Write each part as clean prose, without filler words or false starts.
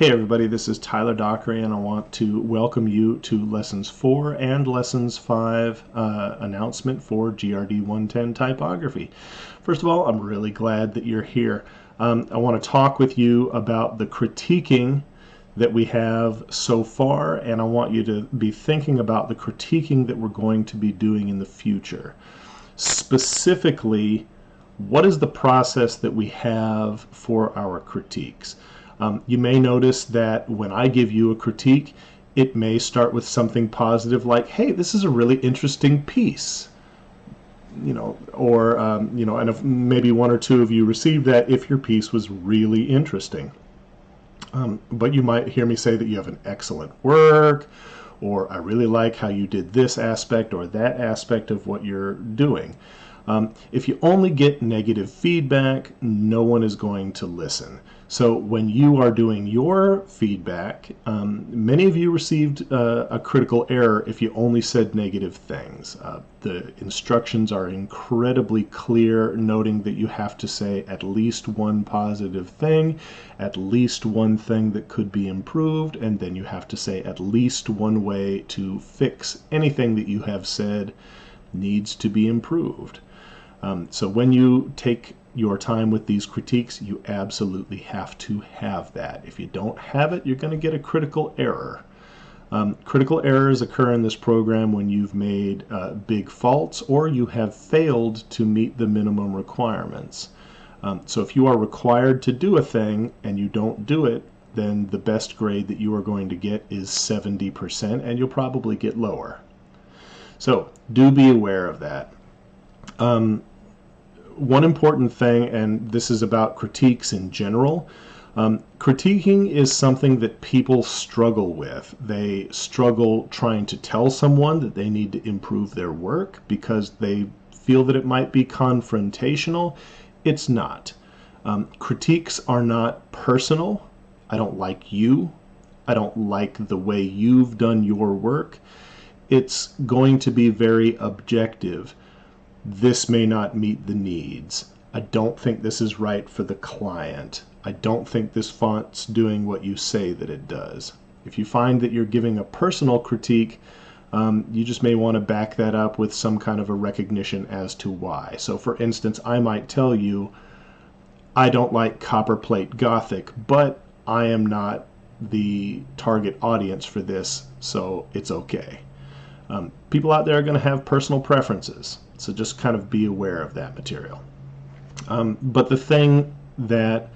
Hey everybody, this is Tyler Dockery and I want to welcome you to Lessons 4 and Lessons 5 announcement for GRD110 typography. First of all, I'm really glad that you're here. I want to talk with you about the critiquing that we have so far, and I want you to be thinking about the critiquing that we're going to be doing in the future. Specifically, what is the process that we have for our critiques? You may notice that when I give you a critique, it may start with something positive like, hey, this is a really interesting piece. Or and if maybe one or two of you received that if your piece was really interesting. But you might hear me say that you have an excellent work, or I really like how you did this aspect or that aspect of what you're doing. If you only get negative feedback, no one is going to listen. So when you are doing your feedback, many of you received a critical error if you only said negative things. The instructions are incredibly clear, noting that you have to say at least one positive thing, at least one thing that could be improved, and then you have to say at least one way to fix anything that you have said needs to be improved. So when you take your time with these critiques, you absolutely have to have that. If you don't have it, you're going to get a critical error. Critical errors occur in this program when you've made big faults or you have failed to meet the minimum requirements. So if you are required to do a thing and you don't do it, then the best grade that you are going to get is 70%, and you'll probably get lower. So do be aware of that. One important thing, and this is about critiques in general, critiquing is something that people struggle with. They struggle trying to tell someone that they need to improve their work because they feel that it might be confrontational. It's not. Critiques are not personal. I don't like you. I don't like the way you've done your work. It's going to be very objective. This may not meet the needs. I don't think this is right for the client. I don't think this font's doing what you say that it does. If you find that you're giving a personal critique, you just may want to back that up with some kind of a recognition as to why. So for instance, I might tell you, I don't like copperplate Gothic, but I am not the target audience for this, so it's okay. People out there are going to have personal preferences, so just kind of be aware of that material. But the thing that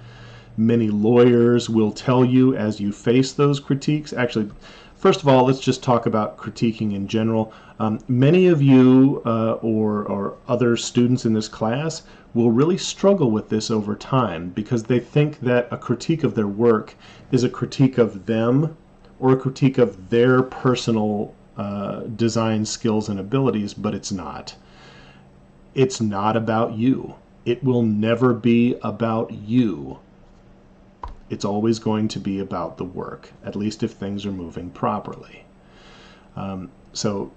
many lawyers will tell you as you face those critiques, actually, first of all, let's just talk about critiquing in general. Many of you or other students in this class will really struggle with this over time because they think that a critique of their work is a critique of them or a critique of their personal design skills and abilities, but it's not. It's not about you. It will never be about you. It's always going to be about the work, at least if things are moving properly. So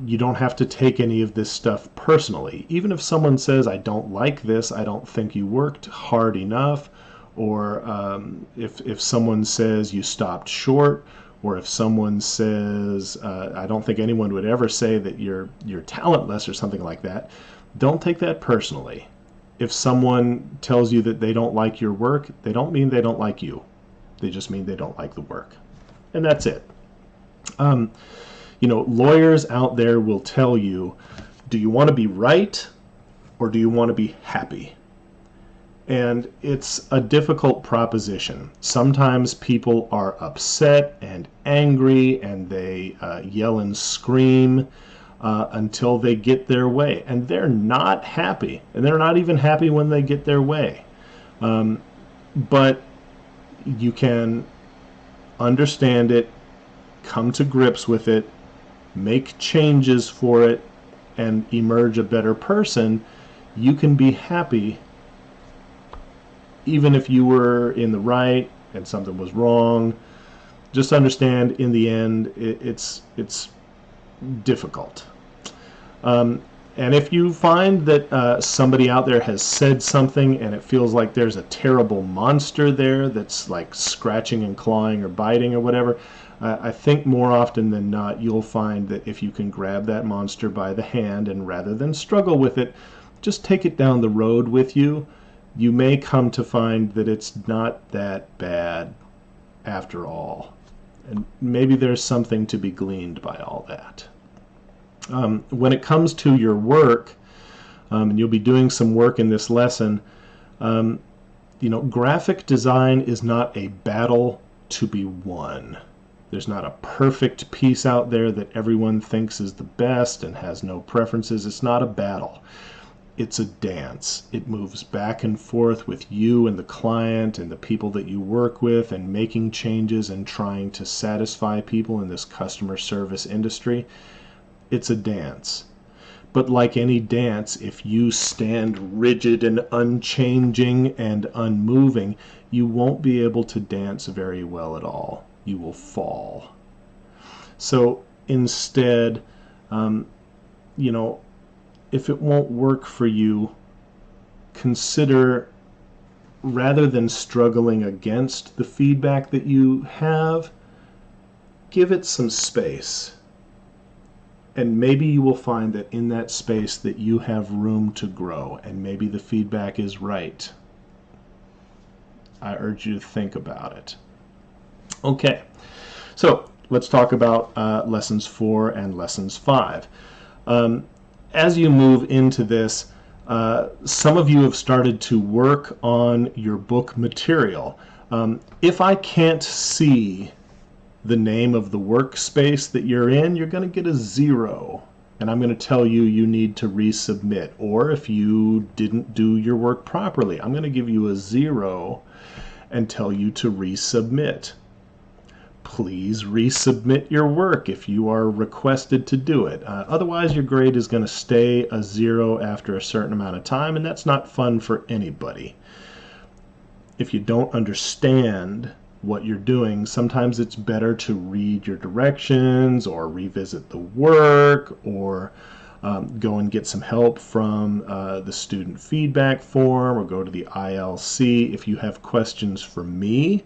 you don't have to take any of this stuff personally. Even if someone says, I don't like this, I don't think you worked hard enough, or if someone says you stopped short, or if someone says, I don't think anyone would ever say that you're talentless or something like that, don't take that personally. If someone tells you that they don't like your work, they don't mean they don't like you. They just mean they don't like the work. And that's it. Lawyers out there will tell you, do you want to be right or do you want to be happy? And it's a difficult proposition. Sometimes people are upset and angry and they yell and scream until they get their way. And they're not happy. And they're not even happy when they get their way. But you can understand it, come to grips with it, make changes for it, and emerge a better person. You can be happy even if you were in the right and something was wrong. Just understand, in the end, it's difficult. And if you find that somebody out there has said something and it feels like there's a terrible monster there that's like scratching and clawing or biting or whatever, I think more often than not you'll find that if you can grab that monster by the hand and rather than struggle with it, just take it down the road with you, you may come to find that it's not that bad after all. And maybe there's something to be gleaned by all that. When it comes to your work, and you'll be doing some work in this lesson, graphic design is not a battle to be won. There's not a perfect piece out there that everyone thinks is the best and has no preferences. It's not a battle. It's a dance. It moves back and forth with you and the client and the people that you work with and making changes and trying to satisfy people in this customer service industry. It's a dance. But like any dance, if you stand rigid and unchanging and unmoving, you won't be able to dance very well at all. You will fall. So instead, if it won't work for you, consider, rather than struggling against the feedback that you have, give it some space. And maybe you will find that in that space that you have room to grow, and maybe the feedback is right. I urge you to think about it. Okay, so let's talk about Lessons 4 and Lessons 5. As you move into this, some of you have started to work on your book material. If I can't see the name of the workspace that you're in, you're going to get a 0. And I'm going to tell you you need to resubmit. Or if you didn't do your work properly, I'm going to give you a 0 and tell you to resubmit. Please resubmit your work if you are requested to do it. Otherwise, your grade is going to stay a 0 after a certain amount of time, and that's not fun for anybody. If you don't understand what you're doing, sometimes it's better to read your directions or revisit the work or go and get some help from the student feedback form or go to the ILC. If you have questions for me,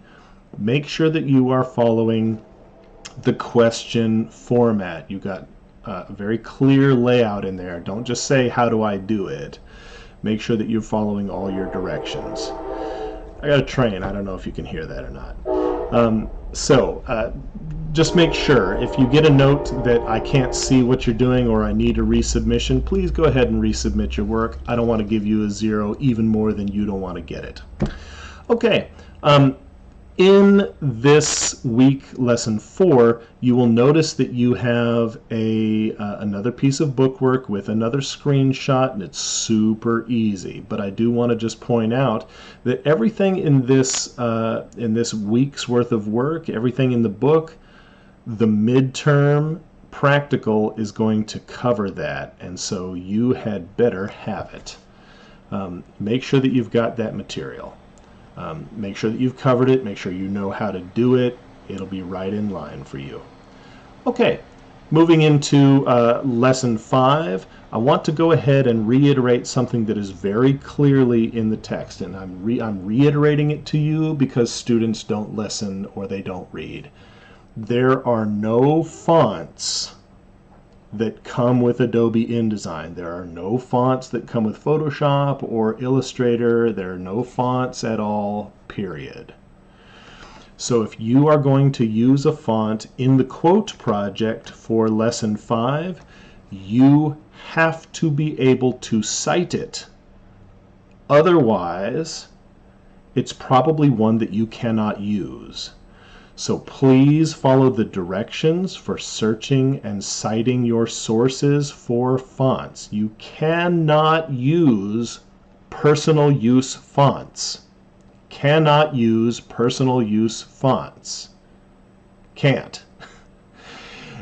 make sure that you are following the question format. You got a very clear layout in there. Don't just say, how do I do it? Make sure that you're following all your directions. I got a train. I don't know if you can hear that or not. Just make sure if you get a note that I can't see what you're doing or I need a resubmission, please go ahead and resubmit your work. I don't want to give you a 0 even more than you don't want to get it. Okay. In this week, Lesson 4, you will notice that you have another piece of bookwork with another screenshot, and it's super easy. But I do want to just point out that everything in this week's worth of work, everything in the book, the midterm practical is going to cover that, and so you had better have it. Make sure that you've got that material. Make sure that you've covered it. Make sure you know how to do it. It'll be right in line for you. Okay, moving into Lesson 5, I want to go ahead and reiterate something that is very clearly in the text, and I'm reiterating it to you because students don't listen or they don't read. There are no fonts that come with Adobe InDesign. There are no fonts that come with Photoshop or Illustrator. There are no fonts at all, period. So if you are going to use a font in the quote project for Lesson 5, you have to be able to cite it. Otherwise, it's probably one that you cannot use. So please follow the directions for searching and citing your sources for fonts. You cannot use personal use fonts. Cannot use personal use fonts. Can't.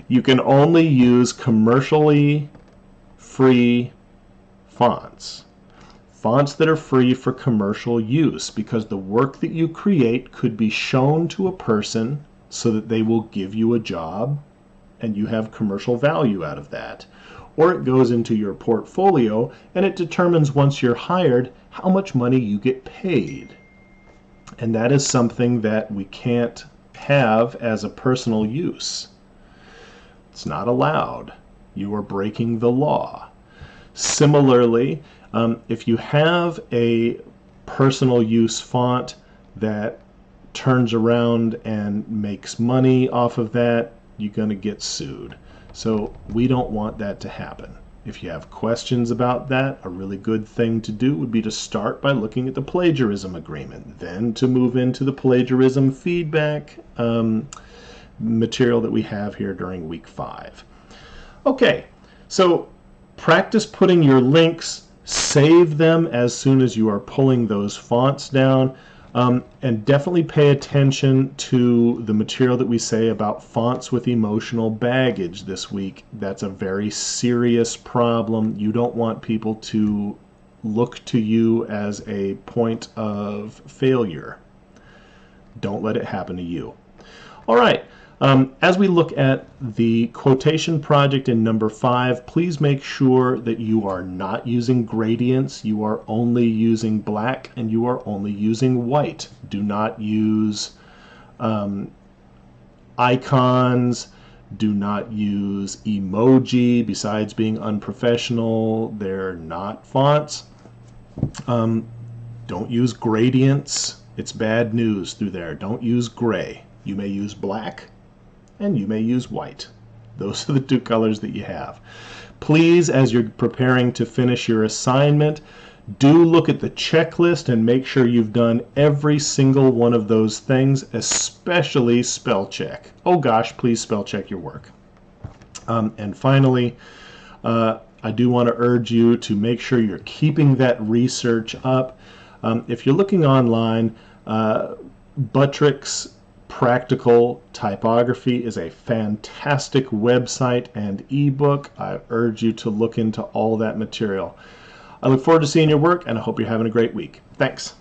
You can only use commercially free fonts. Fonts that are free for commercial use, because the work that you create could be shown to a person so that they will give you a job and you have commercial value out of that. or it goes into your portfolio, and it determines once you're hired how much money you get paid. And that is something that we can't have as a personal use. It's not allowed. You are breaking the law. Similarly, if you have a personal use font that turns around and makes money off of that, you're going to get sued. So we don't want that to happen. If you have questions about that, a really good thing to do would be to start by looking at the plagiarism agreement, then to move into the plagiarism feedback material that we have here during week 5. Okay, so practice putting your links, save them as soon as you are pulling those fonts down, and definitely pay attention to the material that we say about fonts with emotional baggage this week. That's a very serious problem. You don't want people to look to you as a point of failure. Don't let it happen to you. All right. As we look at the quotation project in number 5, please make sure that you are not using gradients, you are only using black, and you are only using white. Do not use icons, do not use emoji. Besides being unprofessional, they're not fonts. Don't use gradients. It's bad news through there. Don't use gray. You may use black, and you may use white. Those are the 2 colors that you have. Please, as you're preparing to finish your assignment, do look at the checklist and make sure you've done every single one of those things, especially spell check. Oh gosh, please spell check your work. And finally, I do want to urge you to make sure you're keeping that research up. If you're looking online, Buttrick's Practical Typography is a fantastic website and ebook. I urge you to look into all that material. I look forward to seeing your work, and I hope you're having a great week. Thanks.